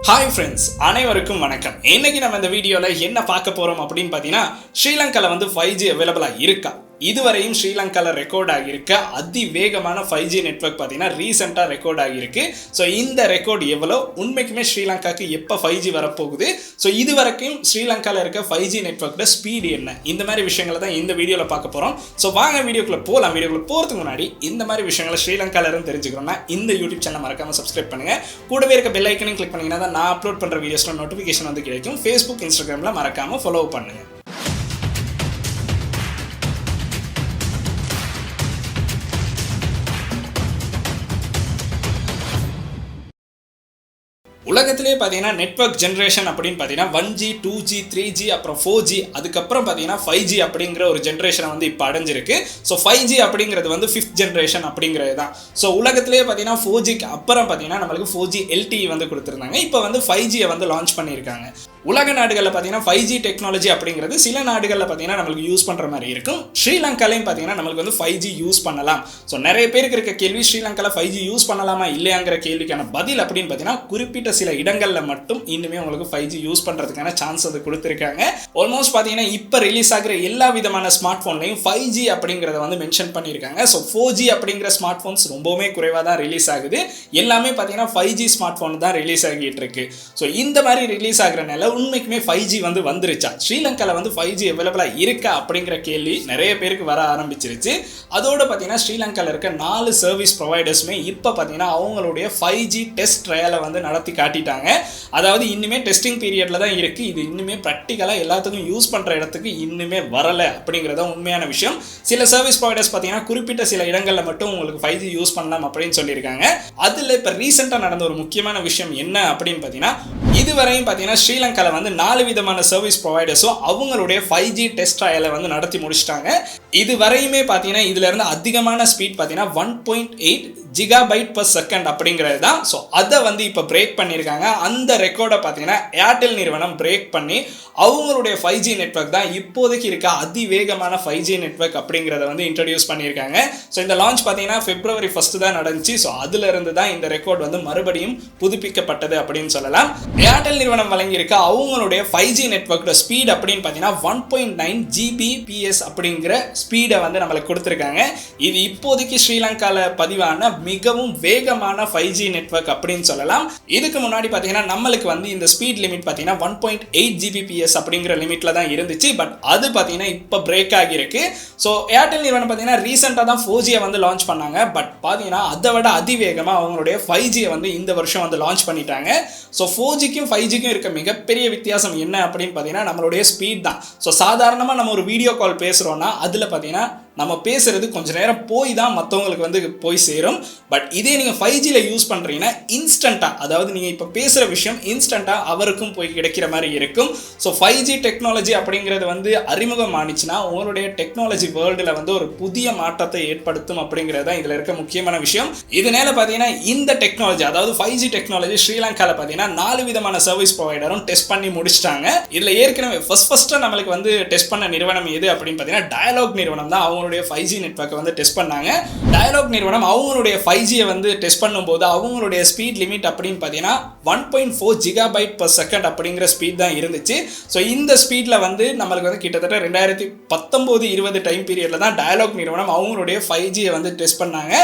Hi friends, அனைவருக்கும் வணக்கம். இன்னைக்கு நம்ம இந்த வீடியோல என்ன பார்க்க போறோம் அப்படினு பாத்தீங்கன்னா ஸ்ரீலங்கால வந்து 5G அவேலபிளா இருக்கா? இதுவரையும் ஸ்ரீலங்கால ரெக்கார்ட் ஆகியிருக்க அதிவேகமான 5G நெட்வொர்க் பார்த்தீங்கன்னா ரீசெண்டாக ரெக்கார்ட் ஆகியிருக்கு. ஸோ இந்த ரெக்கார்ட் எவ்வளோ, உண்மைக்குமே ஸ்ரீலங்காவுக்கு எப்போ 5G வரப்போகுது, ஸோ இது வரைக்கும் ஸ்ரீலங்காவில் இருக்க 5G நெட்வொர்க்கோட ஸ்பீடு என்ன, இந்த மாதிரி விஷயங்களை தான் இந்த வீடியோவில் பார்க்க போகிறோம். ஸோ வாங்க வீடியோக்குள்ளே போகலாம். வீடியோக்குள்ளே போகிறதுக்கு முன்னாடி இந்த மாதிரி விஷயங்களை ஸ்ரீலங்காவில் இருந்து தெரிஞ்சுக்கிறோம்னா இந்த யூடியூப் சேனல் மறக்காமல் சப்ஸ்கிரைப் பண்ணுங்கள். கூடவே இருக்க பெல் ஐக்கனையும் கிளிக் பண்ணிங்கன்னா தான் நான் அப்லோட் பண்ணுற வீடியோஸில் நோட்டிஃபிகேஷன் வந்து கிடைக்கும். ஃபேஸ்புக், இன்ஸ்டாகிராமில் மறக்காமல் ஃபாலோ பண்ணுங்கள். உலகத்திலே பார்த்தீங்கன்னா நெட்வொர்க் ஜென்ரேஷன் அப்படின்னு பார்த்தீங்கன்னா 1G 2G 3G அப்புறம் 4G அதுக்கப்புறம் பார்த்தீங்கன்னா 5G அப்படிங்கிற ஒரு ஜென்ரேஷனை வந்து இப்போ அடைஞ்சிருக்கு. ஸோ 5G அப்படிங்கிறது வந்து 5th ஜென்ரேஷன் அப்படிங்கிறது தான். ஸோ உலகத்திலே பார்த்தீங்கன்னா 4Gக்கு அப்புறம் பார்த்தீங்கன்னா நம்மளுக்கு 4G LTE வந்து கொடுத்துருந்தாங்க. இப்போ வந்து 5Gயை வந்து லான்ச் பண்ணியிருக்காங்க. உலக நாடுகளில் பார்த்தீங்கன்னா 5G டெக்னாலஜி அப்படிங்கிறது சில நாடுகளில் பார்த்தீங்கன்னா நம்மளுக்கு யூஸ் பண்ணுற மாதிரி இருக்கும். ஸ்ரீலங்காலையும் பார்த்தீங்கன்னா நம்மளுக்கு வந்து 5G யூஸ் பண்ணலாம். ஸோ நிறைய பேருக்கு இருக்க கேள்வி ஸ்ரீலங்காவில் 5G யூஸ் பண்ணலாமா இல்லையாங்கிற கேள்விக்கான பதில் அப்படின்னு பார்த்தீங்கன்னா குறிப்பிட்ட சில இடங்களில் மட்டும் இன்னுமே உங்களுக்கு 5G யூஸ் பண்ணுறதுக்கான சான்ஸ் அது கொடுத்துருக்காங்க. ஆல்மோஸ்ட் பார்த்தீங்கன்னா இப்போ ரிலீஸ் ஆகிற எல்லா விதமான ஸ்மார்ட் ஃபோன்லையும் 5G அப்படிங்கிறத வந்து மென்ஷன் பண்ணியிருக்காங்க. ஸோ 4G அப்படிங்கிற ஸ்மார்ட் ஃபோன்ஸ் ரொம்பவுமே குறைவாக தான் ரிலீஸ் ஆகுது. எல்லாமே பார்த்தீங்கன்னா 5G ஸ்மார்ட் ஃபோன் தான் ரிலீஸ் ஆகிட்டு இருக்கு. ஸோ இந்த மாதிரி ரிலீஸ் ஆகிறனால உண்மைக்குமே 5G வந்து வந்துருச்சா, ஸ்ரீலங்காவில் வந்து 5G அவைலபிளாக இருக்கா அப்படிங்கிற கேள்வி நிறைய பேருக்கு வர ஆரம்பிச்சிருச்சு. அதோடு பார்த்தீங்கன்னா ஸ்ரீலங்காவில் இருக்க 4 சர்வீஸ் ப்ரொவைடர்ஸுமே இப்போ பார்த்தீங்கன்னா அவங்களுடைய 5G டெஸ்ட் ட்ரையலை வந்து நடத்தி காட்டிட்டாங்க. அதாவது இன்னுமே டெஸ்டிங் பீரியடில் தான் இருக்குது. இது இன்னுமே ப்ராக்டிக்கலாக எல்லாத்துக்கும் யூஸ் பண்ணுற இடத்துக்கு இன்னுமே வரலை அப்படிங்கிறத உண்மையான விஷயம். சில சர்வீஸ் ப்ரொவைடர்ஸ் பார்த்தீங்கன்னா குறிப்பிட்ட சில இடங்களில் மட்டும் உங்களுக்கு 5G யூஸ் பண்ணலாம் அப்படின்னு சொல்லியிருக்காங்க. அதில் இப்போ ரீசெண்டாக நடந்த ஒரு முக்கியமான விஷயம் என்ன அப்படின்னு பார்த்தீங்கன்னா இதுவரையும் பார்த்தீங்கன்னா ஸ்ரீலங்காவில் வந்து 4 விதமான சர்வீஸ் ப்ரொவைடர்ஸும் அவங்களுடைய 5G டெஸ்ட் ட்ரையலை வந்து நடத்தி முடிச்சிட்டாங்க. இது வரையுமே பார்த்தீங்கன்னா இதுல இருந்து அதிகமான ஸ்பீட் பார்த்தீங்கன்னா 1.8 ஜிகாபைட் பர் செகண்ட் அப்படிங்கிறது தான். ஸோ அதை வந்து இப்போ பிரேக் பண்ணியிருக்காங்க. அந்த ரெக்கார்டை பார்த்தீங்கன்னா ஏர்டெல் நிறுவனம் பிரேக் பண்ணி அவங்களுடைய 5G நெட்வொர்க் தான் இப்போதைக்கு இருக்க அதிவேகமான 5G நெட்வொர்க் அப்படிங்கிறத வந்து இன்ட்ரடியூஸ் பண்ணியிருக்காங்க. ஸோ இந்த லான்ச் பார்த்தீங்கன்னா February 1 தான் நடந்துச்சு. ஸோ அதுல இருந்து தான் இந்த ரெக்கார்ட் வந்து மறுபடியும் புதுப்பிக்கப்பட்டது அப்படின்னு சொல்லலாம். ஏர்டெல் நிறுவனம் வழங்கியிருக்க அவங்களுடைய 5G நெட்வொர்க்கோட ஸ்பீட் அப்படின்னு பார்த்தீங்கன்னா 1.9 Gbps அப்படிங்கிற ஸ்பீடை வந்து நம்மளுக்கு கொடுத்துருக்காங்க. இது இப்போதைக்கு ஸ்ரீலங்காவில் பதிவான மிகவும் வேகமான 5G நெட்வொர்க் அப்படின்னு சொல்லலாம். இதுக்கு முன்னாடி பார்த்தீங்கன்னா நம்மளுக்கு வந்து இந்த ஸ்பீட் லிமிட் பார்த்தீங்கன்னா 1.8 Gbps அப்படிங்கிற லிமிட்ல தான் இருந்துச்சு. பட் அது பார்த்தீங்கன்னா இப்போ பிரேக் ஆகியிருக்கு. ஸோ ஏர்டெல் நிறுவனம் பார்த்தீங்கன்னா ரீசெண்டாக தான் 4Gயை வந்து லான்ச் பண்ணாங்க. பட் பார்த்தீங்கன்னா அதை விட அதிவேகமாக அவங்களுடைய 5Gயை வந்து இந்த வருஷம் வந்து லான்ச் பண்ணிட்டாங்க. ஸோ 4Gக்கும் 5Gக்கும் இருக்க மிகப்பெரிய வித்தியாசம் என்ன அப்படின்னு பார்த்தீங்கன்னா நம்மளுடைய ஸ்பீட் தான். ஸோ சாதாரணமாக நம்ம ஒரு வீடியோ கால் பேசுகிறோன்னா அதில் பார்த்தீங்கன்னா நம்ம பேசுறது கொஞ்சம் நேரம் போய் தான் மற்றவங்களுக்கு வந்து போய் சேரும். பட் இதே நீங்கள் 5Gயில் யூஸ் பண்ணுறீங்கன்னா இன்ஸ்டண்ட்டாக, அதாவது நீங்கள் இப்போ பேசுகிற விஷயம் இன்ஸ்டண்ட்டாக அவருக்கும் போய் கிடைக்கிற மாதிரி இருக்கும். ஸோ 5G டெக்னாலஜி அப்படிங்கிறது வந்து அறிமுகம் ஆனிச்சுன்னா உங்களுடைய டெக்னாலஜி வேர்ல்டில் வந்து ஒரு புதிய மாற்றத்தை ஏற்படுத்தும் அப்படிங்கிறது தான் இதில் இருக்க முக்கியமான விஷயம். இதனால பார்த்தீங்கன்னா இந்த டெக்னாலஜி, அதாவது 5G டெக்னாலஜி ஸ்ரீலங்காவில் பார்த்தீங்கன்னா 4 விதமான சர்வீஸ் ப்ரொவைடரும் டெஸ்ட் பண்ணி முடிச்சிட்டாங்க. இதில் ஏற்கனவே ஃபர்ஸ்ட்டாக நம்மளுக்கு வந்து டெஸ்ட் பண்ண நிறுவனம் எது அப்படின்னு பார்த்தீங்கன்னா டயலாக் நிறுவனம் தான் அவங்களுடைய 5G நெட்வொர்க்கை வந்து டெஸ்ட் பண்ணாங்க. டயலாக் நிறுவனம் அவங்களுடைய 5Gயை வந்து டெஸ்ட் பண்ணும்போது அவங்களுடைய ஸ்பீட் லிமிட் அப்படின்னு பார்த்தீங்கன்னா 1.4 ஜிகாபைட் பர் செகண்ட் அப்படிங்கிற ஸ்பீட் தான் இருந்துச்சு. ஸோ இந்த ஸ்பீடில் வந்து நம்மளுக்கு வந்து கிட்டத்தட்ட 2019-20 டைம் பீரியடில் தான் டயலாக் நிறுவனம் அவங்களுடைய 5Gயை வந்து டெஸ்ட் பண்ணாங்க.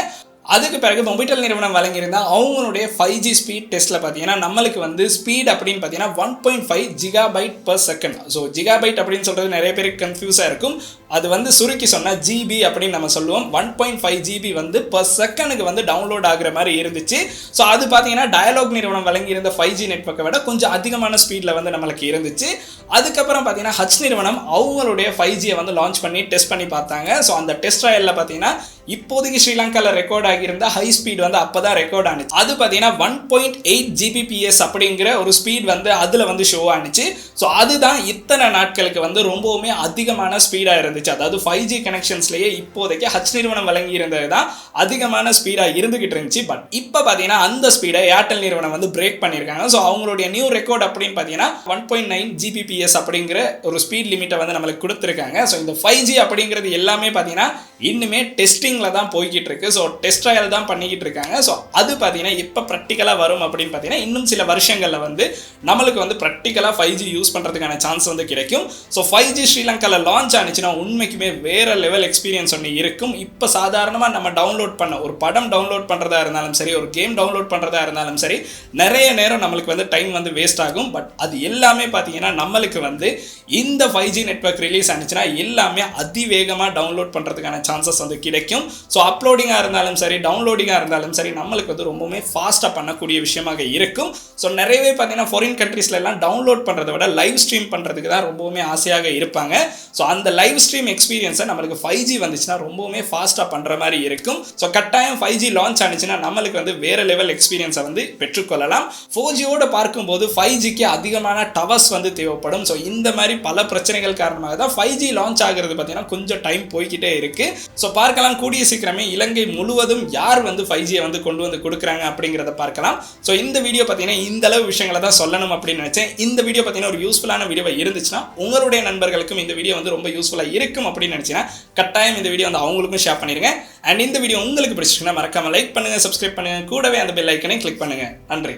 அதுக்கு பிறகு மொபைல் நிறுவனம் வழங்கியிருந்தா அவங்களுடைய 5G ஸ்பீட் டெஸ்ட்டில் பார்த்தீங்கன்னா நம்மளுக்கு வந்து ஸ்பீட் அப்படின்னு பார்த்தீங்கன்னா 1.5 gigabyte per second. So gigabyte அப்படின்னு சொல்கிறது நிறைய பேருக்கு கன்ஃபியூஸாக இருக்கும். அது வந்து சுருக்கி சொன்னால் ஜிபி அப்படின்னு நம்ம சொல்லுவோம். 1.5 GB வந்து பர் செகண்டுக்கு வந்து டவுன்லோட் ஆகிற மாதிரி இருந்துச்சு. ஸோ அது பார்த்தீங்கன்னா டயலாக் நிறுவனம் வழங்கியிருந்த 5G நெட்வொர்க்கை விட கொஞ்சம் அதிகமான ஸ்பீடில் வந்து நம்மளுக்கு இருந்துச்சு. அதுக்கப்புறம் பார்த்தீங்கன்னா ஹச் நிறுவனம் அவங்களுடைய 5Gயை வந்து லான்ச் பண்ணி டெஸ்ட் பண்ணி பார்த்தாங்க. ஸோ அந்த டெஸ்ட் ட்ரையலில் பார்த்தீங்கன்னா இப்போதைக்கு ஸ்ரீலங்காவில் ரெக்கார்ட் ஆகியிருந்த ஹை ஸ்பீட் வந்து அப்போ தான் ரெக்கார்ட் ஆனிச்சு. அது பார்த்தீங்கன்னா 1.8 Gbps அப்படிங்கிற ஒரு ஸ்பீட் வந்து அதில் வந்து ஷோ ஆனிச்சு. ஸோ அதுதான் இத்தனை நாட்களுக்கு வந்து ரொம்பவுமே அதிகமான ஸ்பீடாக இருந்துச்சு. அதாவது 5G கனெக்ஷன்ஸ்லேயே இப்போதைக்கு ஹச் நிறுவனம் வழங்கி இருந்தது தான் அதிகமான ஸ்பீடாக இருந்துகிட்டு இருந்துச்சு. பட் இப்போ பார்த்தீங்கன்னா அந்த ஸ்பீடை ஏர்டெல் நிறுவனம் வந்து பிரேக் பண்ணியிருக்காங்க. ஸோ அவங்களுடைய நியூ ரெக்கார்ட் அப்படின்னு பார்த்தீங்கன்னா 1.9 Gbps அப்படிங்கிற ஒரு ஸ்பீட் லிமிட்டை வந்து நம்மளுக்கு கொடுத்துருக்காங்க. ஸோ இந்த 5G அப்படிங்கிறது எல்லாமே பார்த்தீங்கன்னா இன்னுமே டெஸ்டிங்கில் தான் போய்கிட்டு இருக்கு. ஸோ டெஸ்ட் ட்ரையல் தான் பண்ணிக்கிட்டு இருக்காங்க. ஸோ அது பார்த்தீங்கன்னா எப்போ ப்ராக்டிக்கலாக வரும் அப்படின்னு பார்த்தீங்கன்னா இன்னும் சில வருஷங்களில் வந்து நம்மளுக்கு வந்து ப்ராக்டிக்கலாக 5G யூஸ் பண்ணுறதுக்கான சான்ஸ் வந்து கிடைக்கும். ஸோ 5G ஸ்ரீலங்காவில் லான்ச் ஆனிச்சுன்னா உண்மைக்குமே வேற லெவல் எக்ஸ்பீரியன்ஸ் ஒன்று இருக்கும். இப்போ சாதாரணமாக நம்ம டவுன்லோட் பண்ண ஒரு படம் டவுன்லோட் பண்ணுறதா இருந்தாலும் சரி, ஒரு கேம் டவுன்லோட் பண்ணுறதா இருந்தாலும் சரி, நிறைய நேரம் நம்மளுக்கு வந்து டைம் வந்து வேஸ்ட் ஆகும். பட் அது எல்லாமே பார்த்தீங்கன்னா நம்மளுக்கு வந்து இந்த 5G நெட்வொர்க் ரிலீஸ் ஆனிச்சுன்னா எல்லாமே அதிவேகமாக டவுன்லோட் பண்ணுறதுக்கான சான்சஸ் வந்து கிடைக்கும். ஸோ அப்லோடிங்காக இருந்தாலும் சரி, டவுன்லோடிங்காக இருந்தாலும் சரி, நம்மளுக்கு வந்து ரொம்பவுமே ஃபாஸ்ட்டாக பண்ணக்கூடிய விஷயமாக இருக்கும். ஸோ நிறையவே பார்த்தீங்கன்னா ஃபாரின் கண்ட்ரீஸ்ல எல்லாம் டவுன்லோட் பண்ணுறதை விட லைவ் ஸ்ட்ரீம் பண்ணுறதுக்கு தான் ரொம்பவுமே ஆசையாக இருப்பாங்க. ஸோ அந்த லைவ் ஸ்ட்ரீம் எக்ஸ்பீரியன்ஸை நம்மளுக்கு 5G வந்துச்சுன்னா ரொம்பவுமே ஃபாஸ்ட்டாக பண்ணுற மாதிரி இருக்கும். ஸோ கட்டாயம் 5G லான்ச் ஆனிச்சுன்னா நம்மளுக்கு வந்து வேற லெவல் எக்ஸ்பீரியன்ஸை வந்து பெற்றுக்கொள்ளலாம். 4Gயோட பார்க்கும்போது 5Gக்கு அதிகமான டவர்ஸ் வந்து தேவைப்படும். ஸோ இந்த மாதிரி பல பிரச்சனைகள் காரணமாக தான் 5G லான்ச் ஆகிறது பார்த்தீங்கன்னா கொஞ்சம் டைம் போய்கிட்டே இருக்கு. ஸோ பார்க்கலாம் கூடிய சீக்கிரமே இலங்கை முழுவதும் யார் வந்து 5G வந்து கொண்டு வந்து கொடுக்குறாங்க அப்படிங்கிறத பார்க்கலாம். ஸோ இந்த வீடியோ பார்த்தீங்கன்னா இந்த அளவு விஷயங்களை தான் சொல்லணும் அப்படின்னு நினைச்சேன். இந்த வீடியோ பார்த்தீங்கன்னா ஒரு யூஸ்ஃபுல்லான வீடியோ இருந்துச்சுன்னா உங்களுடைய நண்பர்களுக்கும் இந்த வீடியோ வந்து ரொம்ப யூஸ்ஃபுல்லாக இருக்கும் அப்படின்னு நினைச்சீங்கன்னா கட்டாயம் இந்த வீடியோ வந்து அவங்களுக்கும் ஷேர் பண்ணிருங்க. அண்ட் இந்த வீடியோ உங்களுக்கு பிடிச்சிருக்குன்னா மறக்காம லைக் பண்ணுங்க, சப்ஸ்கிரைப் பண்ணுங்க, கூடவே அந்த பெல் ஐக்கனை கிளிக் பண்ணுங்க. நன்றி.